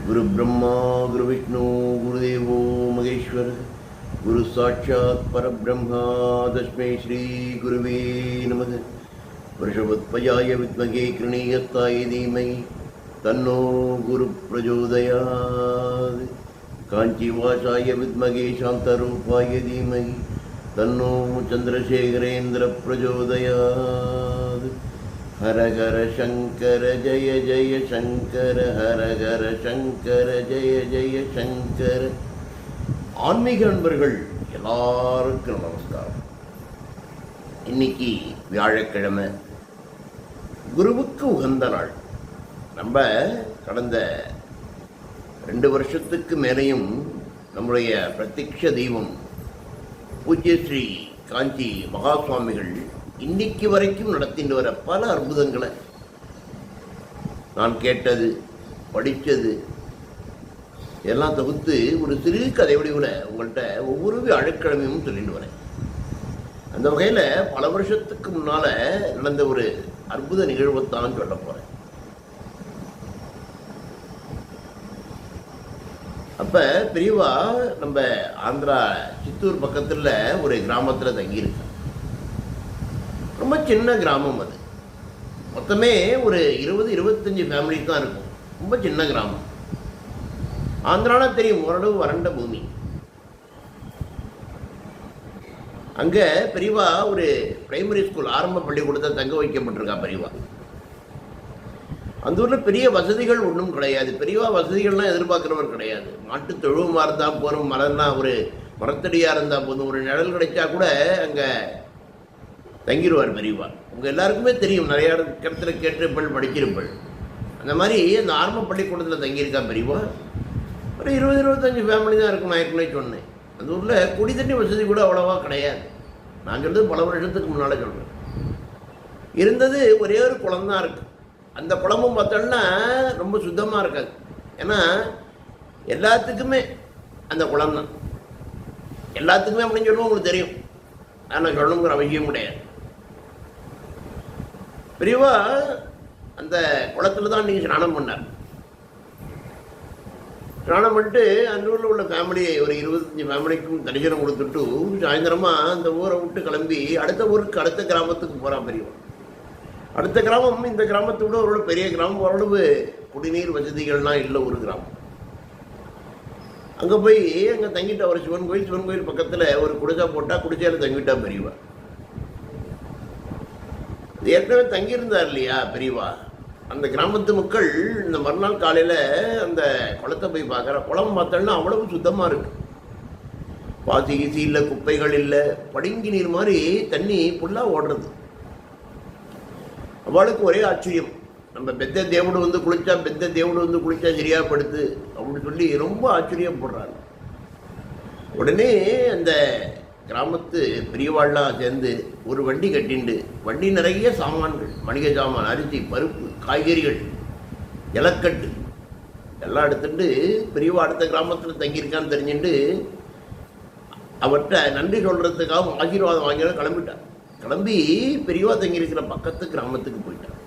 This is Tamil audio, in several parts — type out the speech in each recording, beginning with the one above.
गुरु ब्रह्मा गुरु विष्णु गुरुदेवो महेश्वर गुरु साक्षात् परब्रह्मा तस्मै श्री गुरुवे नमः। वृषभध्वजाय विद्महे कृणीयस्ताय धीमहि तन्नो गुरु प्रचोदयात्। काञ्चीवासाय विद्महे शान्तरूपाय धीमहि तन्नो चन्द्रशेखरेन्द्र प्रचोदयात्। हर हर शंकर जय जय शंकर हर हर शंकर जय जय शंकर। ஆன்மீக நண்பர்கள் எல்லாருக்கும் நமஸ்காரம். இன்னைக்கு வியாழக்கிழமை, குருவுக்கு உகந்த நாள். நம்ம கடந்த 2 வருஷத்துக்கு மேலேயும் நம்முடைய பிரத்யக்ஷ தெய்வம் பூஜ்ய ஸ்ரீ காஞ்சி மகா சுவாமிகள் இன்னைக்கு வரைக்கும் நடத்திட்டு வர பல அற்புதங்களை நான் கேட்டது, படித்தது எல்லாம் தொகுத்து ஒரு சிறு கதை வடிவில் உங்கள்கிட்ட ஒவ்வொரு வியாழக்கிழமையும் சொல்லிட்டு வரேன். அந்த வகையில் பல வருஷத்துக்கு முன்னால் நடந்த ஒரு அற்புத நிகழ்வைத்தான் சொல்ல போகிறேன். அப்போ பெரியவா நம்ம ஆந்திரா சித்தூர் பக்கத்தில் ஒரு கிராமத்தில் தங்கியிருக்கு. ரொம்ப சின்ன கிராமம் அது. மொத்தமே ஒரு 20-25 ஃபேமிலி தான் இருக்கும். ரொம்ப சின்ன கிராமம். ஆந்திரானா தெரியும், ஓரளவு வறண்ட பூமி. அங்கே பெரியவா ஒரு பிரைமரி ஸ்கூல், ஆரம்ப பள்ளிக்கூடத்தை தங்க வைக்கப்பட்டிருக்கா பெரியவா. அந்த ஊரில் பெரிய வசதிகள் ஒன்றும் கிடையாது. பெரியவா வசதிகள்லாம் எதிர்பார்க்குறவர் கிடையாது. மாட்டு தொழுவமாக இருந்தால் போகிறோம், மரம்லாம் ஒரு மரத்தடியாக இருந்தால் போதும், ஒரு நிழல் கிடைச்சா கூட அங்கே தங்கிடுவார் பெரியவா. உங்கள் எல்லாருக்குமே தெரியும், நிறையா இடத்துல கேட்டிருப்பள், படிச்சிருப்பள். அந்த மாதிரி அந்த ஆரம்ப பள்ளிக்கூடத்தில் தங்கியிருக்கா பெரியவா. ஒரு 20-25 ஃபேமிலி தான் இருக்கும். நான் ஏற்கனவே சொன்னேன், அந்த ஊரில் குடி தண்ணி வசதி கூட அவ்வளோவா கிடையாது. நான் சொல்கிறது பல வருஷத்துக்கு முன்னால் சொல்கிறேன். இருந்தது ஒரே ஒரு குளம் தான் இருக்குது. அந்த குளமும் பார்த்தோன்னா ரொம்ப சுத்தமாக இருக்காது. ஏன்னா எல்லாத்துக்குமே அந்த குளம் தான், எல்லாத்துக்குமே அப்படின்னு சொல்லுவோம். உங்களுக்கு தெரியும், ஆனால் சொல்லணுங்கிற அவசியம் கிடையாது. பெரியவா அந்த குளத்தில் தான் நீங்கள் ஸ்நானம் பண்ணார். ஸ்நானம் பண்ணிட்டு அந்த ஊரில் உள்ள ஃபேமிலி ஒரு 25 ஃபேமிலிக்கும் தரிசனம் கொடுத்துட்டு சாயந்தரமாக அந்த ஊரை விட்டு கிளம்பி அடுத்த ஊருக்கு, அடுத்த கிராமத்துக்கு போகிறான் பெரியவா. அடுத்த கிராமம் இந்த கிராமத்தை விட ஓரளவு பெரிய கிராமம், ஓரளவு குடிநீர் வசதிகள்லாம் இல்லை ஒரு கிராமம். அங்கே போய் அங்கே தங்கிட்டா. ஒரு சிவன் கோயில் பக்கத்தில் ஒரு குடிசை போட்டால் குடிசையில் தங்கிட்டா பெரியவா. ஏற்கனவே தங்கியிருந்தார் இல்லையா பெரியவா. அந்த கிராமத்து மக்கள் இந்த மறுநாள் காலையில் அந்த குளத்தை போய் பார்க்குற. குளம் பார்த்தோன்னா அவ்வளவு சுத்தமாக இருக்கு. பாசி கீசி இல்லை, குப்பைகள் இல்லை, படுங்கி நீர் மாதிரி தண்ணி ஃபுல்லாக ஓடுறது. அவளுக்கு ஒரே ஆச்சரியம். நம்ம பெத்த தேவடு வந்து குளிச்சா சரியாக படுத்து அப்படின்னு சொல்லி ரொம்ப ஆச்சரியப்படுறாங்க. உடனே அந்த கிராமத்து பெரியவாள்லாம் சேர்ந்து ஒரு வண்டி கட்டிண்டு, வண்டி நிறைய சாமான்கள், மளிகை சாமான், அரிசி, பருப்பு, காய்கறிகள், இலக்கட்டு எல்லாம் எடுத்துட்டு பெரியவா அடுத்த கிராமத்தில் தங்கியிருக்கான்னு தெரிஞ்சுட்டு அவர்கிட்ட நன்றி சொல்கிறதுக்காக ஆசீர்வாதம் வாங்கிட கிளம்பிட்டார். கிளம்பி பெரியவா தங்கியிருக்கிற பக்கத்து கிராமத்துக்கு போயிட்டார்.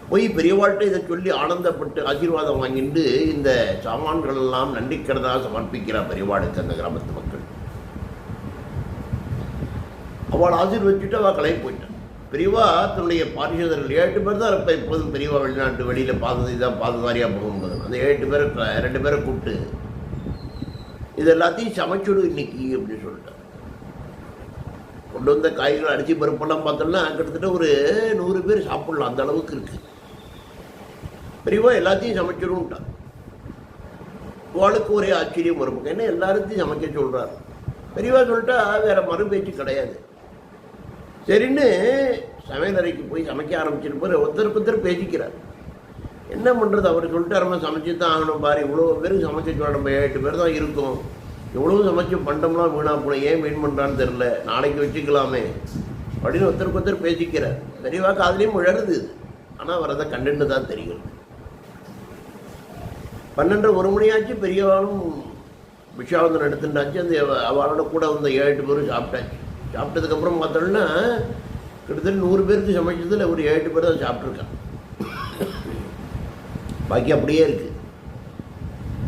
போய் பெரியவாள்கிட்ட இதை சொல்லி ஆனந்தப்பட்டு ஆசீர்வாதம் வாங்கிட்டு இந்த சாமான்கள் எல்லாம் நன்றிக்கிறதாக சமர்ப்பிக்கிறார் பெரியவாளுக்கு அந்த கிராமத்து மக்கள். அவள் ஆசீர்வதிச்சுட்டு அவள் கிளம்பி போயிட்டான். பெரியவா தன்னுடைய பாரிஷதர்கள் 7 பேர் தான் இருப்பா. எப்போதும் பெரியவா வெளியில் பாததாரியாக போகும்போது அந்த 7 பேரை 2 பேரை கூப்பிட்டு இது எல்லாத்தையும் சமைச்சுடு இன்னைக்கு அப்படின்னு சொல்லிட்டார். கொண்டு வந்த காய்கறிகள், அரிசி, பருப்பெல்லாம் பார்த்தோம்னா கிட்டத்தட்ட ஒரு 100 பேர் சாப்பிடலாம், அந்த அளவுக்கு இருக்குது. பெரியவா எல்லாத்தையும் சமைச்சிடும்ட்டான். அவளுக்கு ஒரே ஆச்சரியம் வரும், ஏன்னா எல்லாத்தையும் சமைக்க சொல்கிறார். பெரியவா சொல்லிட்டா வேறு மறு பேச்சு கிடையாது. சரின்னு சமையலறைக்கு போய் சமைக்க ஆரம்பிச்சிருப்பார். ஒருத்தர் பேசிக்கிறார். என்ன பண்ணுறது, அவர் சொல்லிட்டு நம்ம சமைச்சு தான் ஆகணும் பாரு, இவ்வளோ பேருக்கு சமைக்க சொல்ல, நம்ம 8 பேர் தான் இருக்கோம், எவ்வளோ சமைச்சு பண்ணிட்டோம்னா வீணாக போனோம், ஏன் மீன் பண்ணுறான்னு தெரில, நாளைக்கு வச்சுக்கலாமே அப்படின்னு ஒருத்தர் பேசிக்கிறார். பெரியவா காதுலேயும் முழருது. ஆனால் அவர் அதை கண்டுட்டு தான் தெரியும். 12-1 மணி ஆச்சு. பெரியவாளும் விஷாவந்தன் எடுத்துட்டாச்சு. அந்த அவளோட கூட வந்த 7 பேரும் சாப்பிட்டாச்சு. சாப்பிட்டதுக்கப்புறம் பார்த்தோம்னா கிட்டத்தட்ட 100 பேருக்கு சமைச்சதில் ஒரு 7 பேர் தான் சாப்பிட்ருக்கான். பாக்கி அப்படியே இருக்குது.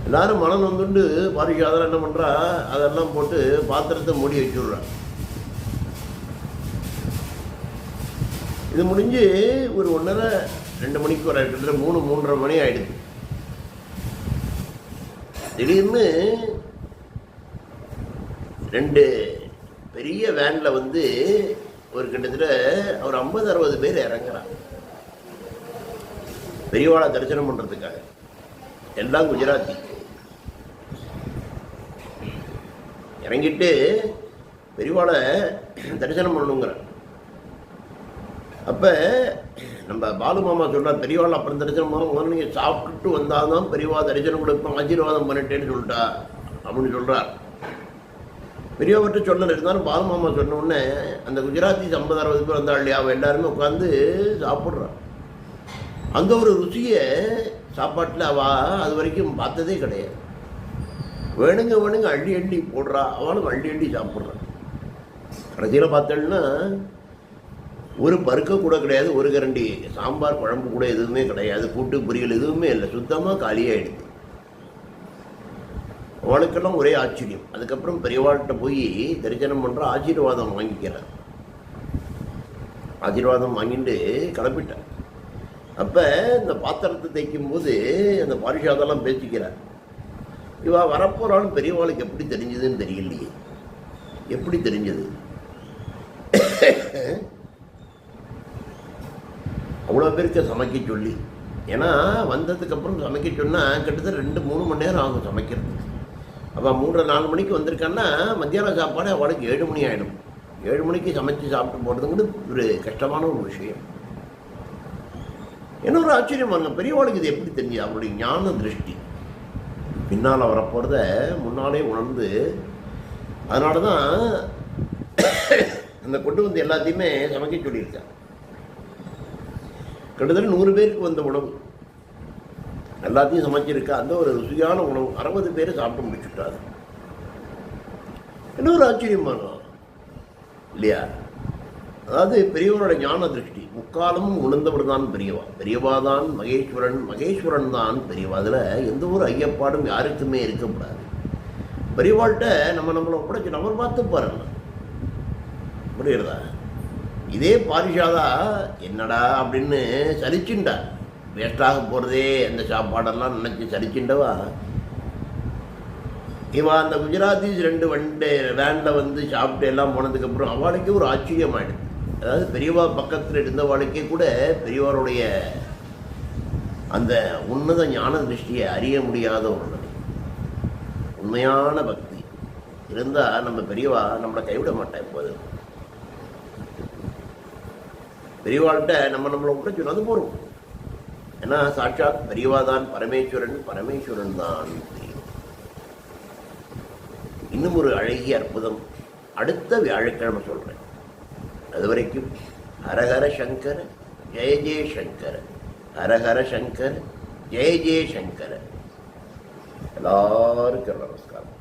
எல்லாரும் மனம் வந்துட்டு பாரிஷாதெல்லாம் என்ன பண்ணுறா, அதெல்லாம் போட்டு பாத்திரத்தை மூடி வச்சுடுறான். இது முடிஞ்சு ஒரு 1:30 2 மணிக்கு வர கிட்டத்தட்ட 3-3:30 மணி ஆயிடுது. திடீர்னு 2 பெரிய வேனில் வந்து ஒரு கிட்டத்தட்ட ஒரு 50-60 பேர் இறங்குறான் பெரியவாளை தரிசனம் பண்ணுறதுக்காக. எல்லாம் குஜராத்தி. இறங்கிட்டு பெரியவாளை தரிசனம் பண்ணணுங்கிற. அப்போ நம்ம பாலு மாமா சொல்கிறார், பெரியவாள் அப்புறம் தரிசனம் பண்ணணும், நீங்கள் சாப்பிட்டுட்டு வந்தால் தான் பெரியவா தரிசனம் கொடுப்போம், ஆசீர்வாதம் பண்ணிட்டேன்னு சொல்லிட்டா அப்படின்னு சொல்கிறார். பெரியவர்கிட்ட சொல்லலை. இருந்தாலும் பாலு மாமா சொன்ன உடனே அந்த குஜராத்தி 50-60 பேர் வந்தாள் இல்லையா, அவள் எல்லாருமே உட்காந்து சாப்பிட்றான். அந்த ஒரு ருசியை சாப்பாட்டில் அவள் அது வரைக்கும் பார்த்ததே கிடையாது. வேணுங்க அள்ளி அள்ளி போடுறா, அவளும் அள்ளி அள்ளி சாப்பிட்றான். கடைசியில் பார்த்தோன்னா ஒரு பருக்க கூட கிடையாது, ஒரு கரண்டி சாம்பார் குழம்பு கூட எதுவுமே கிடையாது, கூட்டு பொரியல் எதுவுமே இல்லை, சுத்தமாக காலியாகிடுது. அவளுக்கெல்லாம் ஒரே ஆச்சரியம். அதுக்கப்புறம் பெரியவாள்கிட்ட போய் தரிசனம் பண்ணுற, ஆசீர்வாதம் வாங்கிக்கிறார். ஆசீர்வாதம் வாங்கிட்டு கிளப்பிட்டார். அப்போ இந்த பாத்திரத்தை தைக்கும்போது அந்த பாரிஷாதெல்லாம் பேசிக்கிறார். இவா வரப்போறாலும் பெரியவாளுக்கு எப்படி தெரிஞ்சதுன்னு தெரியலையே. எப்படி தெரிஞ்சது? அவ்வளோ பேருக்கு சமைக்க சொல்லி, ஏன்னா வந்ததுக்கப்புறம் சமைக்க சொன்னால் கிட்டத்தட்ட 2-3 மணி நேரம் ஆகும் சமைக்கிறதுக்கு. அப்போ 3-4 மணிக்கு வந்திருக்கான்னா மத்தியானம் சாப்பாடு அவளுக்கு 7 மணி ஆகிடும். 7 மணிக்கு சமைச்சு சாப்பிட்டு போகிறதுங்கிறது ஒரு கஷ்டமான ஒரு விஷயம். என்ன ஒரு ஆச்சரியம் பாருங்க, பெரியவாளுக்கு இது எப்படி தெரிஞ்சது? அவருடைய ஞான திருஷ்டி பின்னால் வரப்போகிறத முன்னாலே உணர்ந்து, அதனால தான் அந்த கொண்டு வந்து எல்லாத்தையுமே சமைக்க சொல்லியிருக்காங்க. கிட்டத்தட்ட 100 பேருக்கு வந்த உணவு எல்லாத்தையும் சமைச்சிருக்கா. அந்த ஒரு ருசியான உணவு 60 பேர் சாப்பிட்டு முடிச்சுட்டாரு. என்ன ஒரு ஆச்சரியமான இல்லையா? அதாவது பெரியவரோட ஞான திருஷ்டி முக்காலமும் உணர்ந்தவர் தான் பெரியவா. பெரியவா தான் மகேஸ்வரன், மகேஸ்வரன் தான் பெரியவா. அதில் எந்த ஒரு ஐயப்பாடும் யாருக்குமே இருக்கக்கூடாது. பெரியவாள்கிட்ட நம்மளை ஒப்படைச்சு நம்ம பார்த்து பாருங்க, புரியுறதா? இதே பாரிஷாதா என்னடா அப்படின்னு சலிச்சுண்டார். வேஸ்டாக போகிறதே அந்த சாப்பாடெல்லாம் நினச்சி சலிச்சுண்டவா. இவா அந்த குஜராத்திஸ் 2 வேனில் வந்து சாப்பிட்டு எல்லாம் போனதுக்கப்புறம் அவளுக்கே ஒரு ஆச்சரியம் ஆகிடுது. அதாவது பெரியவா பக்கத்தில் இருந்தவாளுக்கே கூட பெரியவாருடைய அந்த உன்னத ஞான திருஷ்டியை அறிய முடியாத ஒரு நிலை. உண்மையான பக்தி இருந்தால் நம்ம பெரியவா நம்மளை கைவிட மாட்டேன். எப்போது பெரியவாள்கிட்ட நம்மளை விட சொன்னது போகிறோம். ஏன்னா சாட்சாத் பெரியவா தான் பரமேஸ்வரன், பரமேஸ்வரன் தான் பெரியவா. இன்னும் ஒரு அழகிய அற்புதம் அடுத்த வியாழக்கிழமை சொல்கிறேன். அது வரைக்கும் ஹரஹர சங்கர ஜெய ஜெய சங்கர, ஹரஹர சங்கர ஜெய ஜெய சங்கர. எல்லாருக்கும் நமஸ்காரம்.